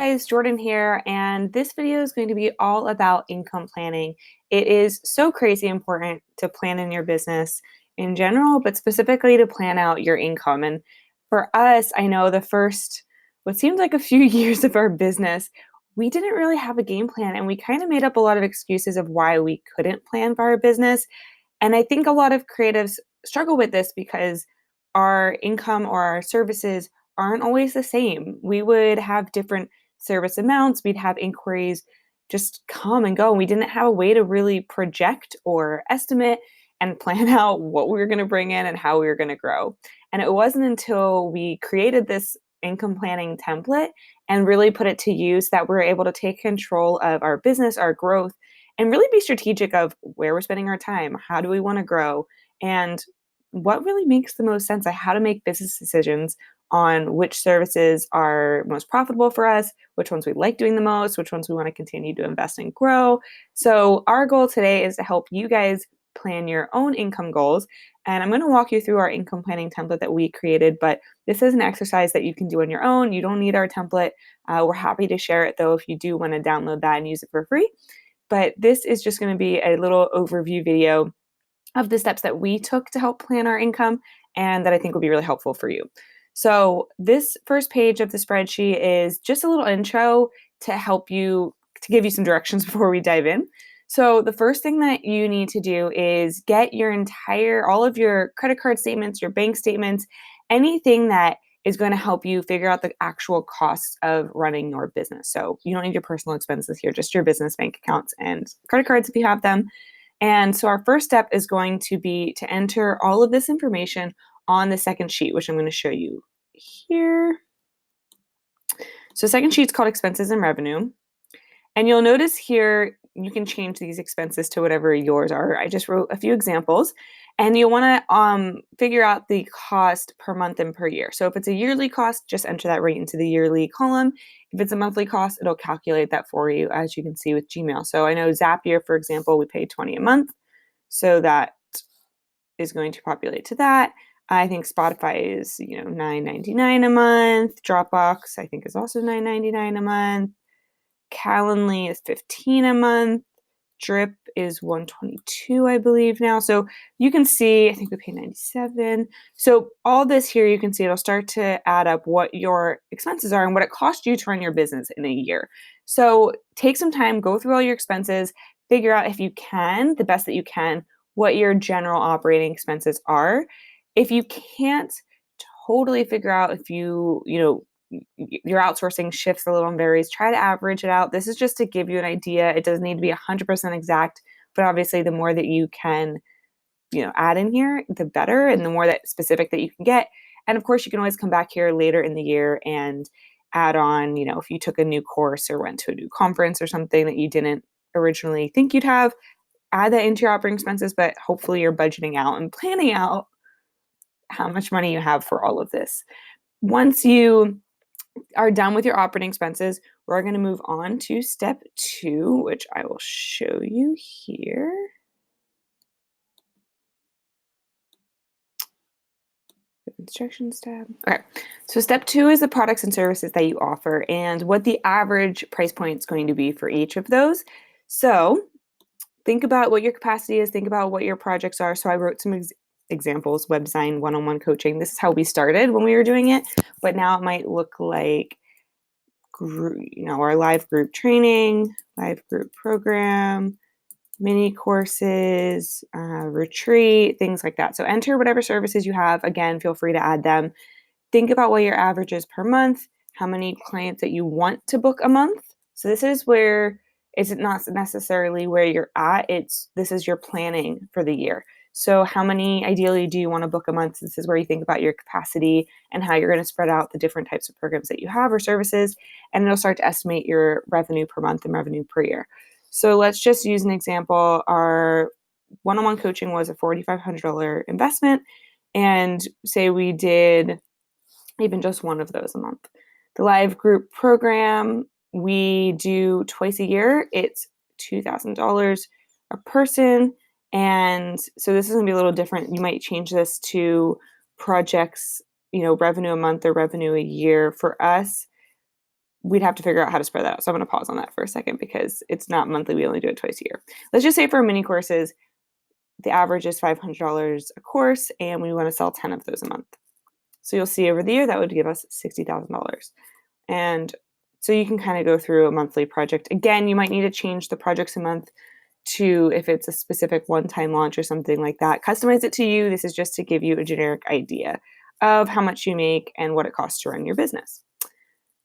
Guys, Jordan here, and this video is going to be all about income planning. It is so crazy important to plan in your business in general, but specifically to plan out your income. And for us, I know the first, what seemed like a few years of our business, we didn't really have a game plan, and we kind of made up a lot of excuses of why we couldn't plan for our business. And I think a lot of creatives struggle with this because our income or our services aren't always the same. We would have different service amounts, we'd have inquiries just come and go. And we didn't have a way to really project or estimate and plan out what we were going to bring in and how we were going to grow. And it wasn't until we created this income planning template and really put it to use that we're able to take control of our business, our growth, and really be strategic of where we're spending our time, how do we want to grow, and what really makes the most sense, how to make business decisions on which services are most profitable for us, which ones we like doing the most, which ones we want to continue to invest and grow. So our goal today is to help you guys plan your own income goals. And I'm going to walk you through our income planning template that we created, but this is an exercise that you can do on your own. You don't need our template. We're happy to share it though if you do want to download that and use it for free. But this is just going to be a little overview video of the steps that we took to help plan our income and that I think will be really helpful for you. So this first page of the spreadsheet is just a little intro to help you, to give you some directions before we dive in. So the first thing that you need to do is get all of your credit card statements, your bank statements, anything that is going to help you figure out the actual costs of running your business. So you don't need your personal expenses here, just your business bank accounts and credit cards if you have them. And so our first step is going to be to enter all of this information on the second sheet, which I'm going to show you here. So second sheet's called expenses and revenue. And you'll notice here, you can change these expenses to whatever yours are. I just wrote a few examples. And you'll want to figure out the cost per month and per year. So if it's a yearly cost, just enter that right into the yearly column. If it's a monthly cost, it'll calculate that for you, as you can see with Gmail. So I know Zapier, for example, we pay $20 a month. So that is going to populate to that. I think Spotify is, $9.99 a month. Dropbox, I think, is also $9.99 a month. Calendly is $15 a month. Drip is $122, I believe now. So you can see, I think we pay $97. So all this here, you can see it'll start to add up what your expenses are and what it costs you to run your business in a year. So take some time, go through all your expenses, figure out if you can, the best that you can, what your general operating expenses are. If you can't totally figure out if your outsourcing shifts a little and varies, try to average it out. This is just to give you an idea. It doesn't need to be 100% exact, but obviously the more that you can, add in here, the better, and the more that specific that you can get. And of course, you can always come back here later in the year and add on, if you took a new course or went to a new conference or something that you didn't originally think you'd have, add that into your operating expenses, but hopefully you're budgeting out and planning out how much money you have for all of this. Once you are done with your operating expenses, we're going to move on to step 2, which I will show you here. Instructions tab. Okay, so step 2 is the products and services that you offer and what the average price point is going to be for each of those. So think about what your capacity is, think about what your projects are. So I wrote some examples: web design, one-on-one coaching. This is how we started when we were doing it, but now it might look like our live group training, live group program, mini courses, retreat, things like that. So enter whatever services you have. Again, feel free to add them. Think about what your average is per month, how many clients that you want to book a month. So this is where it's not necessarily where you're at. This is your planning for the year. So how many ideally do you want to book a month? This is where you think about your capacity and how you're going to spread out the different types of programs that you have or services, and it'll start to estimate your revenue per month and revenue per year. So let's just use an example. Our one-on-one coaching was a $4,500 investment, and say we did even just one of those a month. The live group program we do twice a year. It's $2,000 a person. And so this is going to be a little different. You might change this to projects, revenue a month or revenue a year. For us, we'd have to figure out how to spread that out. So I'm going to pause on that for a second because it's not monthly. We only do it twice a year. Let's just say for mini courses, the average is $500 a course, and we want to sell 10 of those a month. So you'll see over the year that would give us $60,000. And so you can kind of go through a monthly project. Again, you might need to change the projects a month to if it's a specific one-time launch or something like that. Customize it to you. This is just to give you a generic idea of how much you make and what it costs to run your business.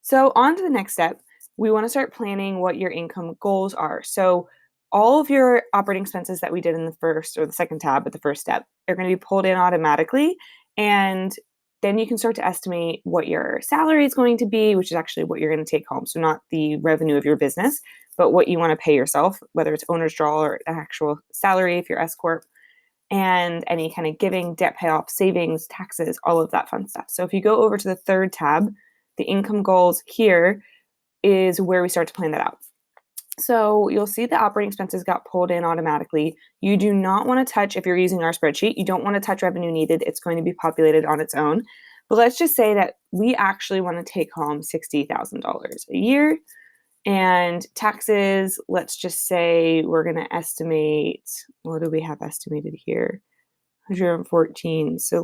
So on to the next step, we want to start planning what your income goals are. So all of your operating expenses that we did in the first or the second tab, but the first step, are going to be pulled in automatically. And then you can start to estimate what your salary is going to be, which is actually what you're going to take home. So not the revenue of your business, but what you want to pay yourself, whether it's owner's draw or an actual salary if you're S Corp, and any kind of giving, debt payoff, savings, taxes, all of that fun stuff. So if you go over to the third tab, the income goals, here is where we start to plan that out. So you'll see the operating expenses got pulled in automatically. You do not want to touch, if you're using our spreadsheet, you don't want to touch revenue needed. It's going to be populated on its own. But let's just say that we actually want to take home $60,000 a year. And taxes, let's just say we're going to estimate, what do we have estimated here? 114. So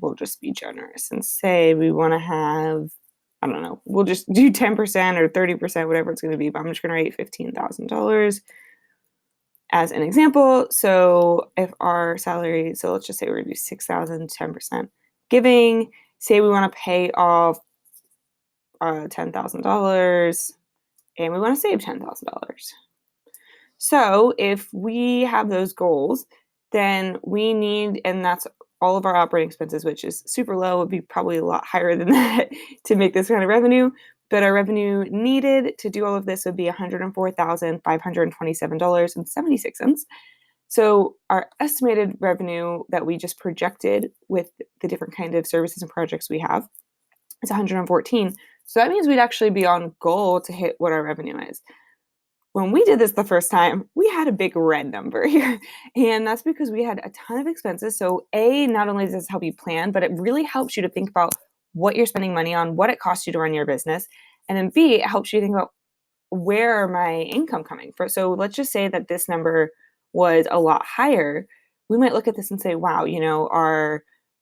we'll just be generous and say we want to have, I don't know, we'll just do 10% or 30%, whatever it's going to be, but I'm just going to write $15,000 as an example. So if our salary, so let's just say we're going to do 6,000, 10% giving, say we want to pay off $10,000 and we want to save $10,000. So if we have those goals, then we need, and that's all of our operating expenses, which is super low, would be probably a lot higher than that to make this kind of revenue. But our revenue needed to do all of this would be $104,527.76. So our estimated revenue that we just projected with the different kind of services and projects we have is 114. So that means we'd actually be on goal to hit what our revenue is. When we did this the first time, we had a big red number here, and that's because we had a ton of expenses. So A, not only does this help you plan, but it really helps you to think about what you're spending money on, what it costs you to run your business. And then B, it helps you think about where are my income coming from. So let's just say that this number was a lot higher. We might look at this and say, wow,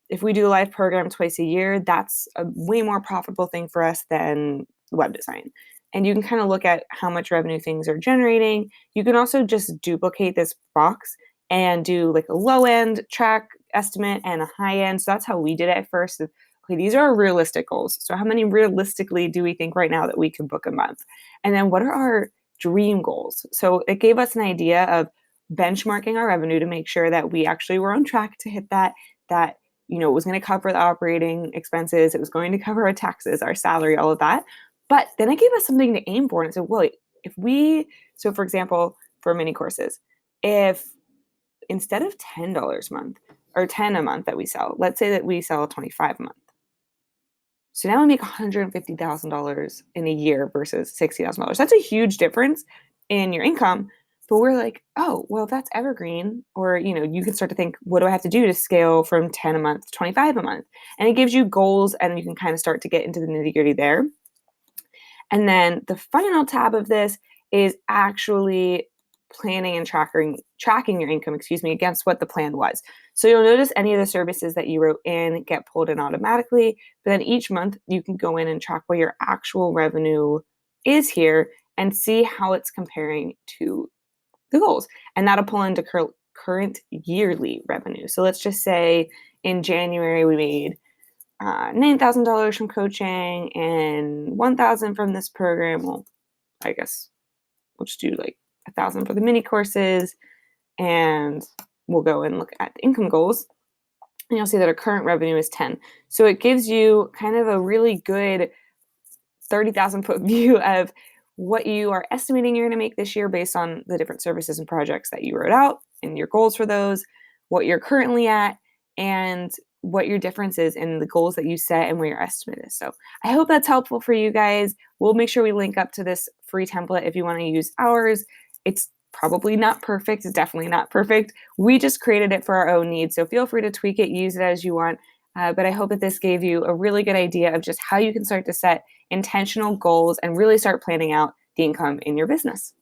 if we do a live program twice a year, that's a way more profitable thing for us than web design. And you can kind of look at how much revenue things are generating. You can also just duplicate this box and do like a low end track estimate and a high end. So that's how we did it at first. Okay, these are our realistic goals. So how many realistically do we think right now that we can book a month? And then what are our dream goals? So it gave us an idea of benchmarking our revenue to make sure that we actually were on track to hit that it was going to cover the operating expenses. It was going to cover our taxes, our salary, all of that. But then it gave us something to aim for. And so, well, so for example, for mini courses, if instead of $10 a month or 10 a month that we sell, let's say that we sell 25 a month. So now we make $150,000 in a year versus $60,000. That's a huge difference in your income. But we're like, oh, well, that's evergreen. Or, you can start to think, what do I have to do to scale from 10 a month to 25 a month? And it gives you goals, and you can kind of start to get into the nitty-gritty there. And then the final tab of this is actually planning and tracking your income, against what the plan was. So you'll notice any of the services that you wrote in get pulled in automatically, but then each month you can go in and track what your actual revenue is here and see how it's comparing to the goals. And that'll pull into current yearly revenue. So let's just say in January we made $9,000 from coaching and $1,000 from this program. Well, I guess we'll just do like $1,000 for the mini courses, and we'll go and look at the income goals, and you'll see that our current revenue is 10. So it gives you kind of a really good 30,000 foot view of what you are estimating you're going to make this year based on the different services and projects that you wrote out and your goals for those, what you're currently at, and what your difference is in the goals that you set and where your estimate is. So I hope that's helpful for you guys. We'll make sure we link up to this free template if you want to use ours. It's probably not perfect. It's definitely not perfect. We just created it for our own needs. So feel free to tweak it, use it as you want. But I hope that this gave you a really good idea of just how you can start to set intentional goals and really start planning out the income in your business.